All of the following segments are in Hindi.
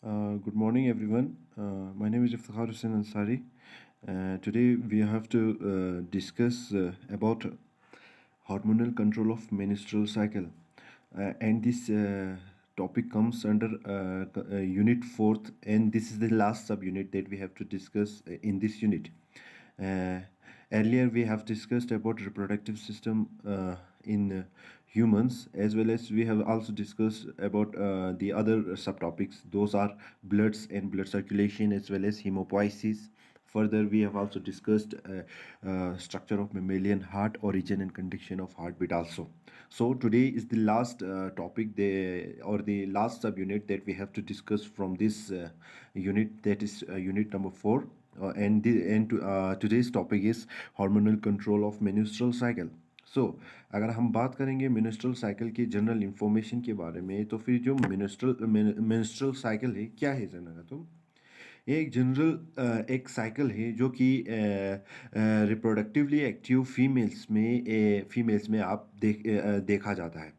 Good morning, everyone. My name is Iftikhar Hussain Ansari. Today we have to discuss about hormonal control of menstrual cycle, and this topic comes under unit fourth, and this is the last subunit that we have to discuss in this unit. Uh, Earlier, we have discussed about reproductive system in humans, as well as we have also discussed about the other subtopics. Those are bloods and blood circulation, as well as hemopoiesis. Further, we have also discussed structure of mammalian heart, origin and condition of heartbeat also. So today is the last topic, or the last subunit that we have to discuss from this unit, that is unit number 4. Today's topic is hormonal control of menstrual cycle. सो अगर हम बात करेंगे menstrual cycle की जनरल इंफॉर्मेशन के बारे में, तो फिर जो menstrual cycle है क्या है जानेगा तुम। ये एक जनरल एक साइकिल है जो कि रिप्रोडक्टिवली एक्टिव फीमेल्स में देखा जाता है।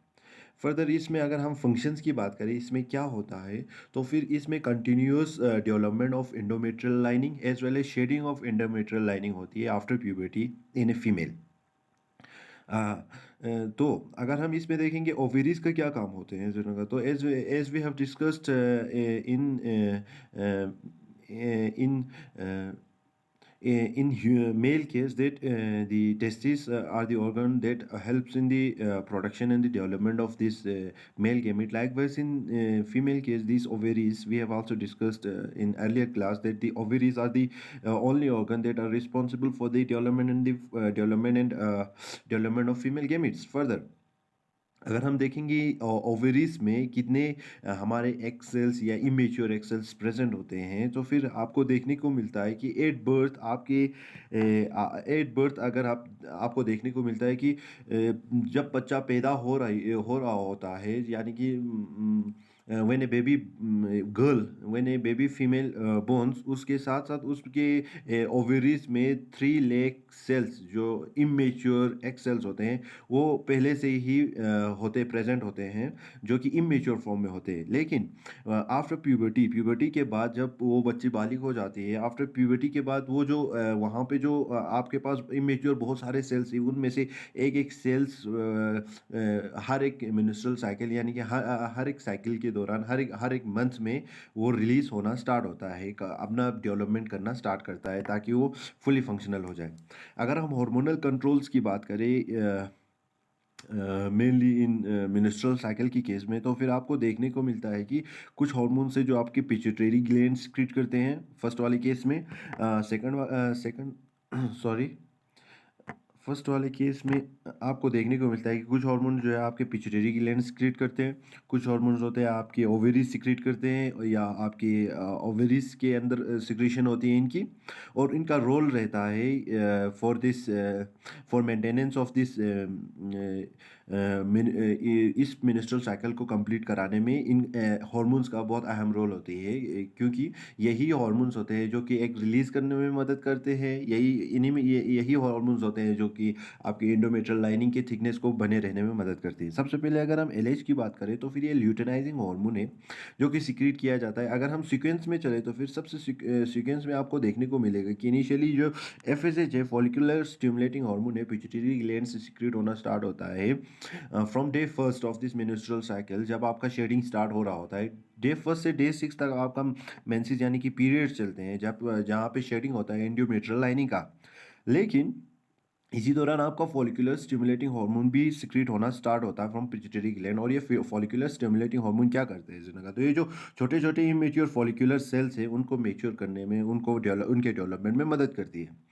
फर्दर इसमें अगर हम फंक्शंस की बात करें, इसमें क्या होता है, तो फिर इसमें continuous development of endometrial lining as well as shedding of endometrial lining होती है after puberty in a female. तो अगर हम इसमें देखेंगे ओवेरीज का क्या काम होते हैं जनरल का, तो as as we have discussed in male case that the testes are the organ that helps in the production and the development of this male gamete. Likewise in female case, these ovaries, we have also discussed in earlier class that the ovaries are the only organ that are responsible for the development and the development of female gametes. Further, अगर हम देखेंगे ओवरीज में कितने हमारे एक्स सेल्स या इमेच्योर एक्स सेल्स प्रेजेंट होते हैं, तो फिर आपको देखने को मिलता है कि एट बर्थ अगर आपको देखने को मिलता है कि जब बच्चा पैदा हो रहा होता है, यानी कि when A baby girl when A baby female bones, उसके साथ साथ उसके ओवरीज में 3 लाख सेल्स जो इमेच्योर एक्स सेल्स होते हैं वो पहले से ही प्रेजेंट होते हैं, जो कि इमेच्योर फॉर्म में होते हैं। लेकिन आफ्टर प्यूबर्टी के बाद जब वो बच्ची बालिग हो जाती है, आफ्टर प्यूबर्टी के बाद वो जो वहाँ पे जो आपके पास इमेच्योर बहुत सारे सेल्स हैं, उनमें से एक एक सेल्स हर एक मेंस्ट्रुअल साइकिल, यानी कि हर एक साइकिल के दौरान हर एक मंथ में वो रिलीज होना स्टार्ट होता है, अपना डेवलपमेंट करना स्टार्ट करता है, ताकि वो फुली फंक्शनल हो जाए। अगर हम हार्मोनल कंट्रोल्स की बात करें मेनली इन मेंस्ट्रुअल साइकिल की केस में, तो फिर आपको देखने को मिलता है कि कुछ हार्मोन से जो आपके पिट्यूटरी ग्लैंड सीक्रेट करते हैं फर्स्ट वाले केस में। सेकंड सॉरी फर्स्ट वाले केस में आपको देखने को मिलता है कि कुछ हार्मोन जो है आपके पिट्यूटरी ग्लैंड सीक्रेट करते हैं, कुछ हार्मोन्स होते हैं आपके ओवेरीज सीक्रेट करते हैं, या आपके ओवेरीज के अंदर सिक्रेशन होती है इनकी, और इनका रोल रहता है फॉर मेंटेनेंस ऑफ दिस इस मेंस्ट्रुअल साइकिल को कंप्लीट कराने में इन हार्मोन्स का बहुत अहम रोल होती है, क्योंकि यही हार्मोन्स होते हैं जो कि एक रिलीज करने में मदद करते हैं, यही हार्मोन्स होते हैं जो कि आपकी एंडोमेट्रियल लाइनिंग के थिकनेस को बने रहने में मदद करती है। सबसे पहले अगर हम एलएच की बात करें, तो फिर ये ल्यूटेनाइजिंग हार्मोन है जो कि सीक्रेट किया जाता है। अगर हम सीक्वेंस में चले, तो फिर सबसे सीक्वेंस में आपको देखने को मिलेगा कि इनिशियली जो एफएसएच है, फॉलिकुलर स्टिमुलेटिंग हार्मोन है, पिट्यूटरी ग्लैंड से सीक्रेट होना स्टार्ट होता है from day first of this menstrual cycle. जब आपका शेडिंग स्टार्ट हो रहा होता है, डे फर्स्ट से डे 6 तक आपका मेंसेस यानी कि पीरियड्स चलते हैं, जब जहाँ पे शेडिंग होता है एंडोमेट्रियल लाइनिंग का। लेकिन इसी दौरान आपका फॉलिकुलर स्टिमुलेटिंग हार्मोन भी सिक्रीट होना स्टार्ट होता है फ्रॉम पिट्यूटरी ग्लैंड। और ये फॉलिकुलर स्टिमुलेटिंग हार्मोन क्या करते हैं जनका, तो ये जो छोटे छोटे इमेच्योर फॉलिकुलर सेल्स हैं उनको मेच्योर करने में, उनके डेवलपमेंट में मदद करती है।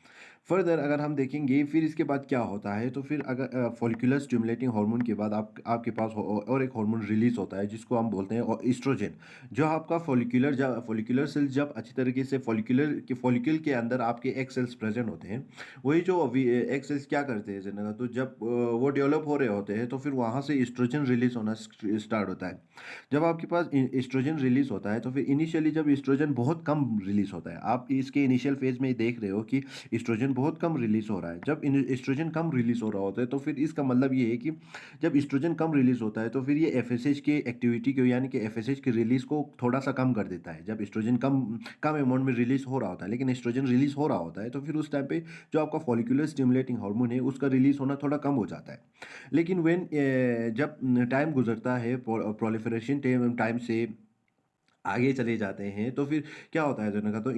फर्दर अगर हम देखेंगे फिर इसके बाद क्या होता है, तो फिर अगर फॉलिकुलर स्टिमुलेटिंग हार्मोन के बाद आपके पास और एक हार्मोन रिलीज होता है जिसको हम बोलते हैं ईस्ट्रोजन। जो आपका फॉलिकुलर सेल्स जब अच्छी तरीके से फॉलिकल के अंदर आपके एक्स सेल्स प्रेजेंट होते हैं, वही जो एक्स सेल्स क्या करते हैं जनरल, तो जब वो डेवलप हो रहे होते हैं, तो फिर वहाँ से ईस्ट्रोजन रिलीज होना स्टार्ट होता है। जब आपके पास ईस्ट्रोजन रिलीज होता है, तो फिर इनिशियली जब ईस्ट्रोजन बहुत कम रिलीज होता है, आप इसके इनिशियल फेज में देख रहे हो कि ईस्ट्रोजन बहुत कम रिलीज़ हो रहा है। जब इन एस्ट्रोजन कम रिलीज़ हो रहा होता है तो फिर इसका मतलब ये है कि जब एस्ट्रोजन कम रिलीज़ होता है तो फिर ये एफएसएच की एक्टिविटी को यानी कि एफएसएच की रिलीज़ को थोड़ा-सा कम कर देता है। जब एस्ट्रोजन कम कम अमाउंट में रिलीज़ हो रहा होता है लेकिन एस्ट्रोजन रिलीज़ हो रहा होता है तो फिर उस टाइम पे जो आपका फॉलिक्यूलर स्टिमुलेटिंग हार्मोन है उसका रिलीज़ होना थोड़ा कम हो जाता है। लेकिन जब टाइम गुज़रता है प्रोलिफरेशन टाइम से आगे चले जाते हैं तो फिर क्या होता है जनक तो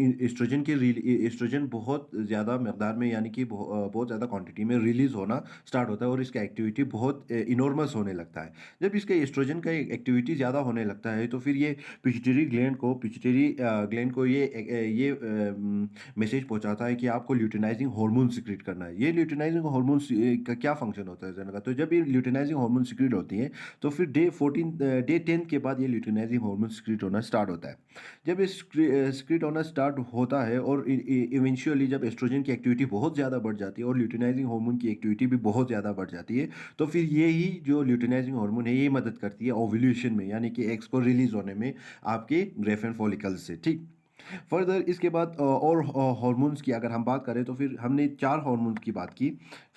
एस्ट्रोजन बहुत ज़्यादा मकदार में यानी कि बहुत ज़्यादा क्वांटिटी में रिलीज़ होना स्टार्ट होता है और इसका एक्टिविटी बहुत इनॉर्मस होने लगता है। जब इसका एस्ट्रोजन का एक्टिविटी ज़्यादा होने लगता है तो फिर ये पिट्यूटरी ग्लैंड को ये मैसेज पहुंचाता है कि आपको ल्यूटिनाइजिंग हार्मोन सिक्रीट करना है। ये ल्यूटिनाइजिंग हार्मोन का क्या फंक्शन होता है जनक तो जब ये ल्यूटिनाइजिंग हार्मोन सिक्रीट होती है तो फिर डे 10 के बाद ये ल्यूटिनाइजिंग हार्मोन सिक्रीट होना स्टार्ट होता है। जब ये सिक्रीट होना स्टार्ट होता है और इवेंचुअली जब एस्ट्रोजन की एक्टिविटी बहुत ज़्यादा बढ़ जाती है और ल्यूटिनाइजिंग हार्मोन की एक्टिविटी भी बहुत ज़्यादा बढ़ जाती है तो फिर ये ही जो ल्यूटिनाइजिंग हार्मोन है ये मदद करती है ओव्यूलेशन में यानी कि एग्स को रिलीज होने में आपके ग्रेफेन फॉलिकल्स से। ठीक। फर्दर इसके बाद और हार्मोन्स की अगर हम बात करें तो फिर हमने 4 हार्मोन्स की बात की।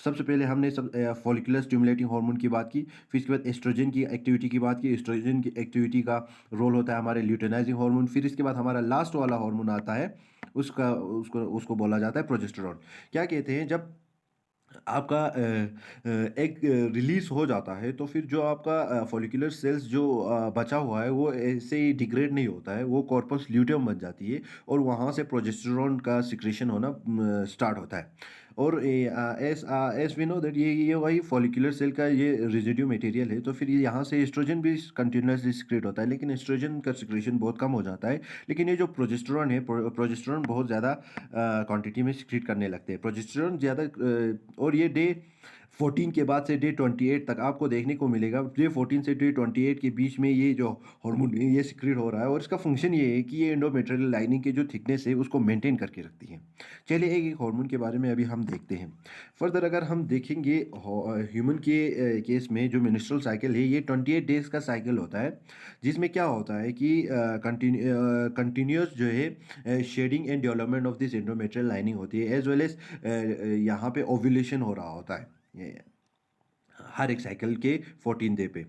सबसे पहले हमने फॉलिकुलर स्टिमुलेटिंग हार्मोन की बात की, फिर इसके बाद एस्ट्रोजन की एक्टिविटी की बात की। एस्ट्रोजन की एक्टिविटी का रोल होता है हमारे ल्यूटेनाइजिंग हार्मोन। फिर इसके बाद हमारा लास्ट वाला हार्मोन आता है, उसका उसको उसको बोला जाता है प्रोजेस्टेरॉन। क्या कहते हैं जब आपका एग रिलीज़ हो जाता है तो फिर जो आपका फॉलिकुलर सेल्स जो बचा हुआ है वो ऐसे ही डिग्रेड नहीं होता है, वो कॉर्पस ल्यूटेयम बन जाती है और वहाँ से प्रोजेस्टेरॉन का सिक्रेशन होना स्टार्ट होता है। और एस वी नो दैट ये वही फॉलिकुलर सेल का ये रेजिड्यू मटेरियल है तो फिर ये यहाँ से एस्ट्रोजन भी कंटिन्यूसली सिक्रेट होता है लेकिन एस्ट्रोजन का सिक्रेशन बहुत कम हो जाता है। लेकिन ये जो प्रोजेस्टेरॉन है प्रोजेस्टेरॉन बहुत ज़्यादा क्वांटिटी में सिक्रेट करने लगते हैं। प्रोजेस्टेरॉन ज़्यादा और ये डे 14 के बाद से डे 28 तक आपको देखने को मिलेगा। डे 14 से डे 28 के बीच में ये जो हार्मोन है ये सिक्रेट हो रहा है और इसका फंक्शन ये है कि ये एंडोमेट्रियल लाइनिंग की जो थिकनेस है उसको मेंटेन करके रखती है। चलिए एक एक हार्मोन के बारे में अभी हम देखते हैं। फर्दर अगर हम देखेंगे ह्यूमन के केस में जो मेंस्ट्रुअल साइकिल है ये 28 डेज का साइकिल होता है, जिसमें क्या होता है कि कंटिन्यूस जो है shedding and development of this endometrial lining होती है एज वेल एज यहाँ पे ओव्यूलेशन हो रहा होता है हर एक साइकिल के 14 डे पे।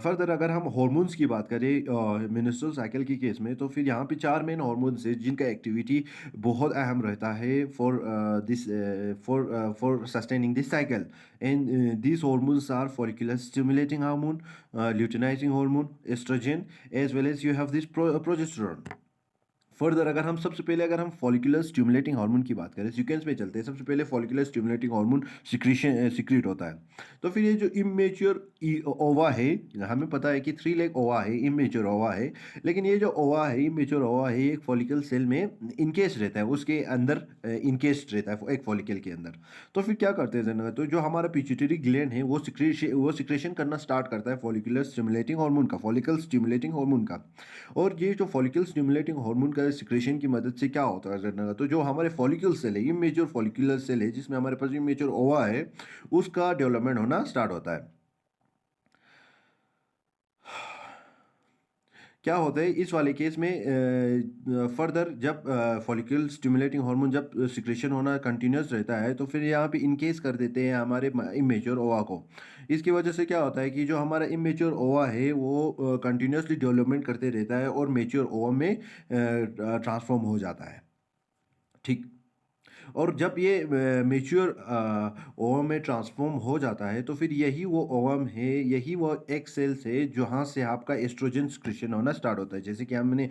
फर्दर अगर हम हार्मोन्स की बात करें मेंस्ट्रुअल साइकिल की केस में तो फिर यहाँ पे 4 मेन हार्मोन्स है जिनका एक्टिविटी बहुत अहम रहता है for sustaining this cycle. And these hormones are follicular stimulating hormone, luteinizing hormone, estrogen, as well as you have this progesterone। Further अगर हम फॉलिकुलर स्टिमुलेटिंग हार्मोन की बात करें, सीक्वेंस में चलते हैं। सबसे पहले फॉलिकुलर स्टिमुलेटिंग हार्मोन सिक्रीट होता है। तो फिर ये जो इमेच्योर ओवा है, हमें पता है कि 3 लेग ओवा है, इमेच्योर ओवा है। लेकिन ये जो ओवा है, इमेच्योर ओवा है, एक फॉलिकल सेल में इनकेस रहता है, उसके अंदर इनकेस्ड रहता है एक फॉलिकल के अंदर। तो फिर क्या करते हैं जनक, तो जो हमारा पिट्यूटरी ग्लैंड है वो सिक्रेशन करना स्टार्ट करता है फॉलिकुलर स्टिमुलेटिंग हार्मोन का, फॉलिकल स्टिमुलेटिंग हार्मोन का। और ये जो फॉलिकल स्टिमुलेटिंग हार्मोन का सिक्रेशन की मदद से क्या होता है जनरल, तो जो हमारे फॉलिकल सेल है, इमेच्योर फॉलिकुलर सेल है जिसमें हमारे पास इमेच्योर ओवा है, उसका डेवलपमेंट होना स्टार्ट होता है। क्या होता है इस वाले केस में फर्दर जब फॉलिकल स्टिमुलेटिंग हार्मोन जब सिक्रेशन होना कंटिन्यूस रहता है तो फिर यहाँ पे इनकेस कर देते हैं हमारे इमेच्योर ओवा को। इसकी वजह से क्या होता है कि जो हमारा इमेच्योर ओवा है वो कंटिन्यूसली डेवलपमेंट करते रहता है और मेच्योर ओवा में ट्रांसफॉर्म हो जाता है। ठीक। और जब ये मैच्योर ओवम में ट्रांसफॉर्म हो जाता है तो फिर यही वो ओवम है, यही वो एग सेल्स है जहाँ से आपका एस्ट्रोजन सिक्रेशन होना स्टार्ट होता है। जैसे कि हमने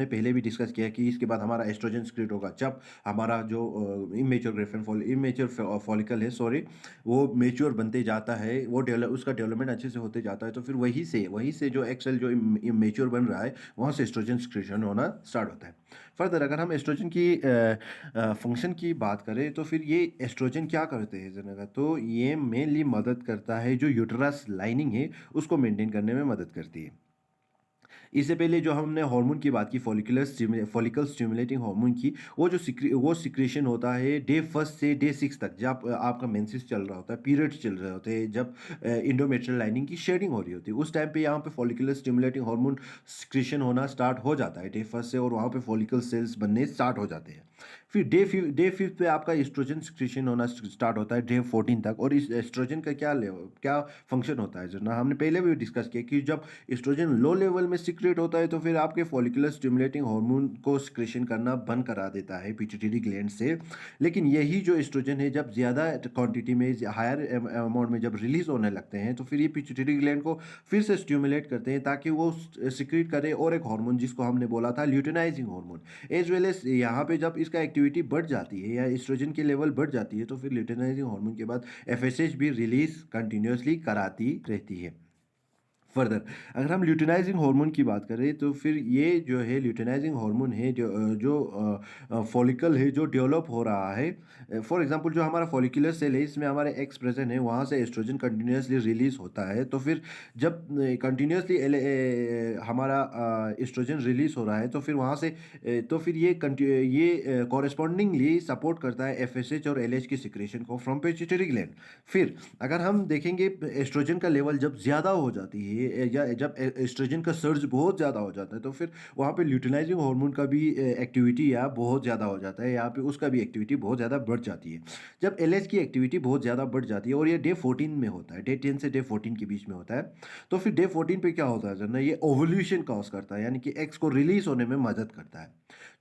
पहले भी डिस्कस किया कि इसके बाद हमारा एस्ट्रोजन सिक्रेट होगा जब हमारा जो इमेच्योर फॉलिकल है, सॉरी, वो मैच्योर बनते जाता है, वो उसका डेवलपमेंट अच्छे से होते जाता है तो फिर वही से जो एग सेल जो मैच्योर बन रहा है वहाँ से एस्ट्रोजन सिक्रेशन होना स्टार्ट होता है। फर्दर अगर हम एस्ट्रोजन की फंक्शन की बात करें तो फिर ये एस्ट्रोजन क्या करते हैं जनक, तो ये मेनली मदद करता है जो यूटरस लाइनिंग है उसको मेंटेन करने में मदद करती है। इससे पहले जो हमने हार्मोन की बात की फॉलिकल स्टिमुलेटिंग हार्मोन की, वो सिक्रेशन होता है डे फर्स्ट से डे सिक्स तक, जब आपका मेंसेस चल रहा होता है, पीरियड्स चल रहे होते हैं, जब इंडोमेट्रियल लाइनिंग की शेडिंग हो रही होती है, उस टाइम पे यहाँ पे फॉलिकुलर स्टिमुलेटिंग हार्मोन सिक्रेशन होना स्टार्ट हो जाता है डे फर्स्ट से, और वहाँ पे फॉलिकल सेल्स बनने स्टार्ट हो जाते हैं। फिर डे फिफ्थ पे आपका एस्ट्रोजन सिक्रेशन होना स्टार्ट होता है डे 14 तक। और इस एस्ट्रोजन का क्या फंक्शन होता है, जो ना हमने पहले भी डिस्कस किया कि जब एस्ट्रोजन लो लेवल में सिक्रेट होता है तो फिर आपके फॉलिकुलर स्टिमुलेटिंग हार्मोन को सिक्रेशन करना बंद करा देता है पिट्यूटरी ग्लैंड से। लेकिन यही जो एस्ट्रोजन है जब ज़्यादा क्वांटिटी में, हायर अमाउंट में जब रिलीज होने लगते हैं तो फिर ये पिट्यूटरी ग्लैंड को फिर से स्टिमुलेट करते हैं ताकि वो सिक्रेट करे और एक हार्मोन जिसको हमने बोला था luteinizing hormone. As well as यहाँ पे जब इसका एक्टिविटी बढ़ जाती है या एस्ट्रोजन की लेवल बढ़ जाती है तो फिर ल्यूटिनाइजिंग हार्मोन के बाद एफएसएच भी रिलीज कंटिन्यूसली कराती रहती है। फर्दर अगर हम ल्यूटिनाइजिंग हार्मोन की बात करें तो फिर ये जो है ल्यूटिनाइजिंग हार्मोन है, जो फॉलिकल है जो डेवलप हो रहा है। फॉर एग्जांपल जो हमारा फॉलिकुलर सेल है इसमें हमारे एक्स प्रेजेंट है, वहाँ से एस्ट्रोजन कंटिन्यूसली रिलीज होता है। तो फिर जब कंटिन्यूसली हमारा एस्ट्रोजन रिलीज हो रहा है तो फिर वहाँ से तो फिर ये कॉरेस्पॉन्डिंगली सपोर्ट करता है एफएसएच और एलएच की सिक्रेशन को फ्रॉम पिट्यूटरी ग्लैंड। फिर अगर हम देखेंगे एस्ट्रोजन का लेवल जब ज़्यादा हो जाती है या जब एस्ट्रोजन का सर्ज बहुत ज़्यादा हो जाता है तो फिर वहाँ पे ल्यूटिनाइजिंग हार्मोन का भी एक्टिविटी या बहुत ज़्यादा हो जाता है, यहाँ पे उसका भी एक्टिविटी बहुत ज़्यादा बढ़ जाती है। जब एलएच की एक्टिविटी बहुत ज़्यादा बढ़ जाती है और ये डे 14 में होता है, डे 10 से डे 14 के बीच में होता है, तो फिर डे 14 पे क्या होता है सर ना, ये ओवल्यूशन कॉज करता है, यानी कि एक्स को रिलीज होने में मदद करता है।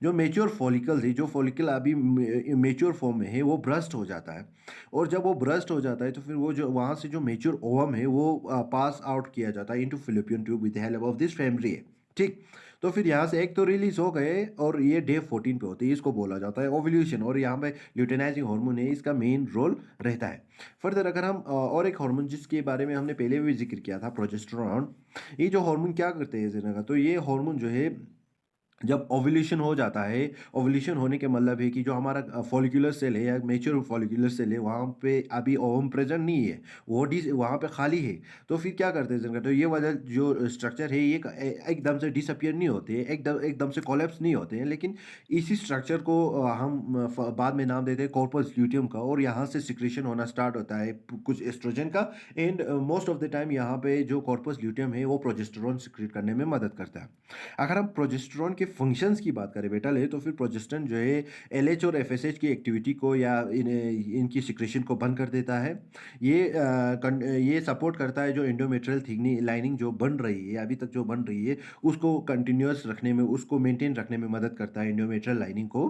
जो मेच्योर फॉलिकल है, जो फॉलिकल अभी मेच्योर फॉर्म में है वो ब्रस्ट हो जाता है। और जब वो ब्रस्ट हो जाता है तो फिर वो जो वहाँ से जो मेच्योर ओवम है वो पास आउट किया जाता है into Philippian tube with help of this family है। ठीक। तो फिर यहाँ से एक तो रिलीज हो गए और ये डे 14 पे होती है, इसको बोला जाता है ओव्यूलेशन, और यहाँ पे ल्यूटेनाइजिंग हार्मोन है, इसका मेन रोल रहता है। फर्दर अगर हम और एक हार्मोन जिसके बारे में हमने पहले भी जिक्र किया था, प्रोजेस्टेरोन। ये जो हार्मोन क्या करते हैं जना का, तो ये हार्मोन जो है जब ओव्यूलेशन हो जाता है, ओव्यूलेशन होने के मतलब है कि जो हमारा फॉलिकुलर सेल है या मेच्योर फॉलिकुलर सेल है वहाँ पे अभी ओवम प्रेजेंट नहीं है, वो डी वहाँ पे खाली है। तो फिर क्या करते हैं जनका, तो ये वाला जो स्ट्रक्चर है ये एकदम से डिसअपियर नहीं होते हैं, एकदम एकदम से कोलैप्स नहीं होते हैं, लेकिन इसी स्ट्रक्चर को हम बाद में नाम देते हैं कॉर्पस ल्यूटियम का, और यहाँ से सिक्रेशन होना स्टार्ट होता है कुछ एस्ट्रोजन का। And most of the time यहाँ पे जो कॉर्पस ल्यूटियम है वो प्रोजेस्टेरोन सिक्रेट करने में मदद करता है। अगर हम प्रोजेस्टेरोन के फंक्शंस की बात करें बेटा ले, तो फिर प्रोजेस्टेरोन जो है एलएच और एफएसएच की एक्टिविटी को या इनकी सिक्रेशन को बंद कर देता है। ये सपोर्ट करता है जो एंडोमेट्रियल थिकनिंग लाइनिंग जो बन रही है अभी तक जो बन रही है उसको कंटिन्यूस रखने में, उसको मेंटेन रखने में मदद करता है एंडोमेट्रियल लाइनिंग को।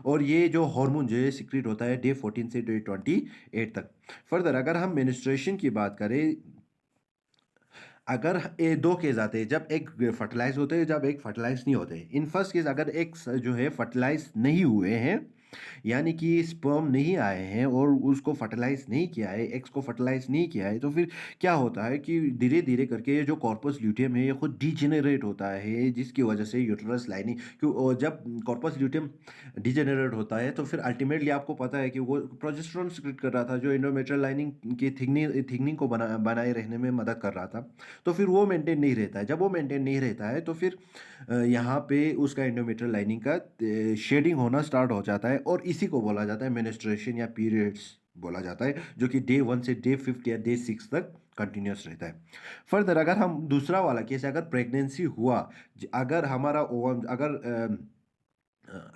और ये जो हार्मोन जो है सिक्रेट होता है डे 14 से डे 28 तक। फर्दर अगर हम मेंस्ट्रुएशन की बात करें, अगर ये दो केस आते हैं, जब एक फर्टिलाइज होते हैं, जब एक फर्टिलाइज नहीं होते। इन फर्स्ट केस अगर एक जो है फर्टिलाइज नहीं हुए हैं, यानी कि स्पर्म नहीं आए हैं और उसको फर्टिलाइज नहीं किया है, एक्स को फर्टिलाइज नहीं किया है, तो फिर क्या होता है कि धीरे धीरे करके ये जो कॉर्पस ल्यूटियम है ये खुद डिजेनरेट होता है, जिसकी वजह से यूटेरस लाइनिंग क्यों, और जब कॉर्पस ल्यूटियम डिजेनरेट होता है तो फिर अल्टीमेटली आपको पता है कि वो प्रोजेस्टेरोन सिक्रेट कर रहा था जो एंडोमेट्रियल लाइनिंग की थिकनिंग को बनाए रहने में मदद कर रहा था। तो फिर वो मेंटेन नहीं रहता है, जब वो मेंटेन नहीं रहता है तो फिर यहाँ पे उसका एंडोमेट्रियल लाइनिंग का शेडिंग होना स्टार्ट हो जाता है, और इसी को बोला जाता है मेंस्ट्रुएशन या पीरियड्स बोला जाता है, जो कि डे 1 से डे 5 या डे 6 तक कंटिन्यूस रहता है। फर्दर अगर हम दूसरा वाला केस, अगर प्रेगनेंसी हुआ, अगर हमारा ओवम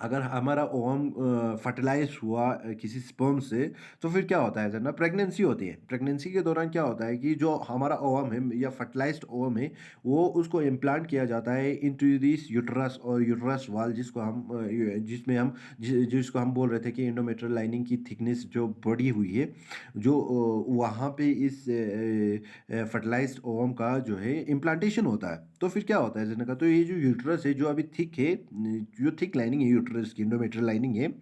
अगर हमारा ओवम फर्टिलाइज हुआ किसी स्पर्म से, तो फिर क्या होता है सर ना, प्रेगनेंसी होती है। प्रेगनेंसी के दौरान क्या होता है कि जो हमारा ओवम है या फर्टिलाइज्ड ओवम है वो उसको इम्प्लांट किया जाता है इनटू दिस यूटरस और यूटरस वाल, जिसको हम बोल रहे थे कि एंडोमेट्रियल लाइनिंग की थिकनेस जो बढ़ी हुई है, जो वहाँ पे इस फर्टिलाइज्ड ओवम का जो है इम्प्लांटेशन होता है। तो फिर क्या होता है जनका, तो ये जो यूटरस है जो अभी थिक है, जो थिक लाइनिंग है यूटरस की एंडोमेट्रियल लाइनिंग है,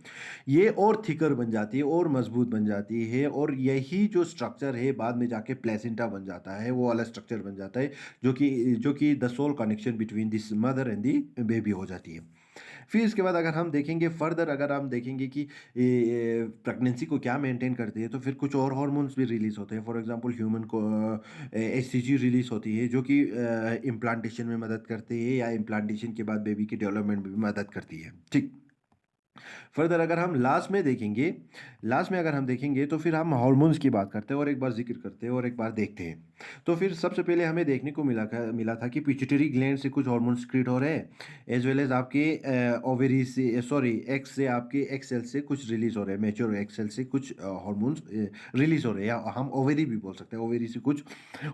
ये और थिकर बन जाती है और मजबूत बन जाती है, और यही जो स्ट्रक्चर है बाद में जाके प्लेसेंटा बन जाता है, वो वाला स्ट्रक्चर बन जाता है जो कि the soul connection between this mother and the baby हो जाती है। फिर इसके बाद अगर हम देखेंगे फर्दर, अगर हम देखेंगे कि प्रेगनेंसी को क्या मेंटेन करती है, तो फिर कुछ और हार्मोन्स भी रिलीज़ होते हैं। फॉर एग्जांपल ह्यूमन को एचसीजी रिलीज़ होती है, जो कि इम्प्लांटेशन में मदद करती है या इम्प्लांटेशन के बाद बेबी की डेवलपमेंट में भी मदद करती है। ठीक। फर्दर अगर हम लास्ट में अगर हम देखेंगे तो फिर हम हार्मोन्स की बात करते हैं और एक बार ज़िक्र करते हैं और एक बार देखते हैं। तो फिर सबसे पहले हमें देखने को मिला था कि पिट्यूटरी ग्लैंड से कुछ हार्मोन सिक्रीट हो रहे हैं, एज़ वेल एज़ आपके ओवरी से, सॉरी, एग्स से, आपके एग सेल से कुछ रिलीज़ हो रहे हैं, मैच्योर एग सेल से कुछ हार्मोन्स रिलीज़ हो रहे हैं, या हम ओवरी भी बोल सकते हैं। ओवरी से कुछ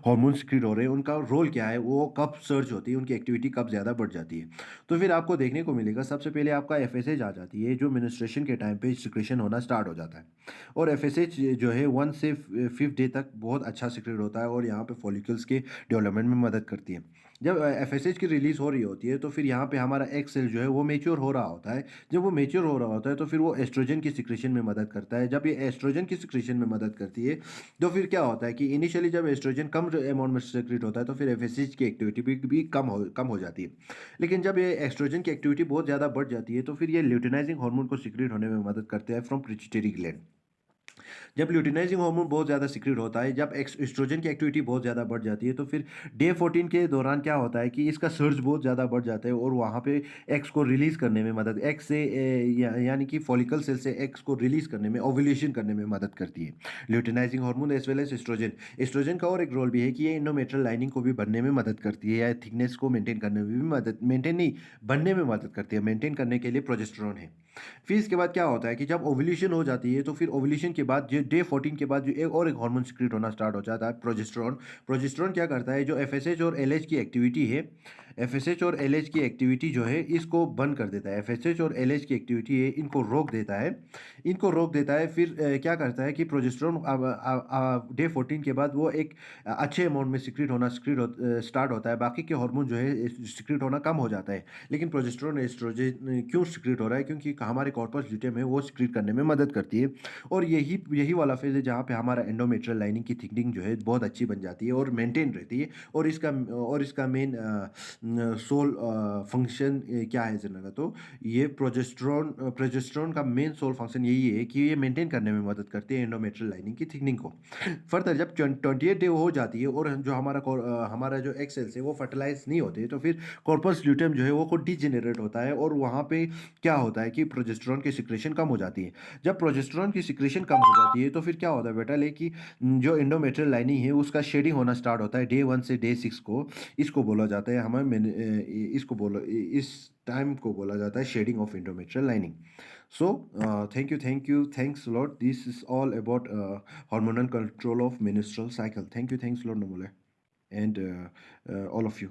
हार्मोन सिक्रीट हो रहे हैं, उनका रोल क्या है, वो कब सर्ज होती है, उनकी एक्टिविटी कब ज़्यादा बढ़ जाती है। तो फिर आपको देखने को मिलेगा सबसे पहले आपका एफएसएच आ जाती है, जो मेंस्ट्रुएशन के टाइम पे सिक्रेशन होना स्टार्ट हो जाता है। और एफएसएच जो है 1 से 5th डे तक बहुत अच्छा सिक्रेट होता है और यहाँ पे फॉलिकल्स के डेवलपमेंट में मदद करती है। जब एफएसएच की रिलीज़ हो रही होती है, तो फिर यहाँ पे हमारा एग सेल जो है वो मैच्योर हो रहा होता है। जब वो मैच्योर हो रहा होता है, तो फिर वो एस्ट्रोजन की सिक्रेशन में मदद करता है। जब ये एस्ट्रोजन की सिक्रेशन में मदद करती है, तो फिर क्या होता है कि इनिशियली जब एस्ट्रोजन कम अमाउंट में सिक्रेट होता है, तो फिर एफएसएच की एक्टिविटी भी कम हो जाती है। लेकिन जब ये एस्ट्रोजन की एक्टिविटी बहुत ज़्यादा बढ़ जाती है, तो फिर ये ल्यूटिनाइजिंग हार्मोन को सिक्रेट होने में मदद करते हैं फ्रॉम पिट्यूटरी ग्लैंड। जब ल्यूटिनाइजिंग हार्मोन बहुत ज़्यादा सिक्रेट होता है, जब एस्ट्रोजन की एक्टिविटी बहुत ज़्यादा बढ़ जाती है, तो फिर डे 14 के दौरान क्या होता है कि इसका सर्ज बहुत ज़्यादा बढ़ जाता है और वहाँ पे एक्स को रिलीज़ करने में मदद, एक्स से यानी कि फॉलिकल सेल से एक्स को रिलीज़ करने में, ओव्यूलेशन करने में मदद करती है luteinizing hormone as well as estrogen. Estrogen का और एक रोल भी है कि ये इंडोमेट्रियल लाइनिंग को भी बनने में मदद करती है, या थिकनेस को मेंटेन करने में भी मदद, मेंटेन नहीं, बनने में मदद करती है। मेंटेन करने के लिए प्रोजेस्टेरॉन है। फिर इसके बाद क्या होता है कि जब ओव्यूलेशन हो जाती है, तो फिर ओव्यूलेशन के बाद जो डे 14 के बाद जो एक हार्मोन सिक्रीट होना स्टार्ट हो जाता है, प्रोजेस्टेरॉन। प्रोजेस्टेरॉन क्या करता है, जो एफएसएच और एलएच की एक्टिविटी है, एफएसएच और एलएच की एक्टिविटी जो है इसको बंद कर देता है। एफएसएच और एलएच की एक्टिविटी है, इनको रोक देता है, फिर क्या करता है कि प्रोजेस्टेरॉन डे 14 के बाद वो एक अच्छे अमाउंट में स्टार्ट होता है। बाकी के हार्मोन जो है सिक्रीट होना कम हो जाता है, लेकिन प्रोजेस्टेरॉन एस्ट्रोजन क्यों सिक्रीट हो रहा है, क्योंकि हमारे कॉर्पस ल्यूटेम है वो सिक्रीट करने में मदद करती है। और यही यही वाला फेज है जहाँ पे हमारा एंडोमेट्रियल लाइनिंग की थिकनिंग जो है बहुत अच्छी बन जाती है और मेंटेन रहती है। और इसका मेन सोल फंक्शन क्या है जनरल का, तो ये प्रोजेस्टेरॉन का मेन सोल फंक्शन यही है कि ये मेंटेन करने में मदद करती है एंडोमेट्रियल लाइनिंग की थिकनिंग को। फर्दर जब 28 डे हो जाती है और जो हमारा जो एग सेल्स है वो फर्टिलाइज नहीं होते, तो फिर कॉर्पस ल्यूटेम जो है वो खुद डिजेनरेट होता है और वहाँ पे क्या होता है कि प्रोजेस्टेरॉन की सिक्रेशन कम हो जाती है। जब प्रोजेस्टेरॉन की सिक्रेशन कम हो जाती है, तो फिर क्या होता है बेटा, कि जो एंडोमेट्रियल लाइनिंग है उसका शेडिंग होना स्टार्ट होता है डे 1 से डे 6 को। इसको बोला जाता है हमें इसको बोला इस टाइम को बोला जाता है shading of endometrial lining. So, thanks a lot. This is all about hormonal control of menstrual cycle. Thanks a lot, Namole, and all of you.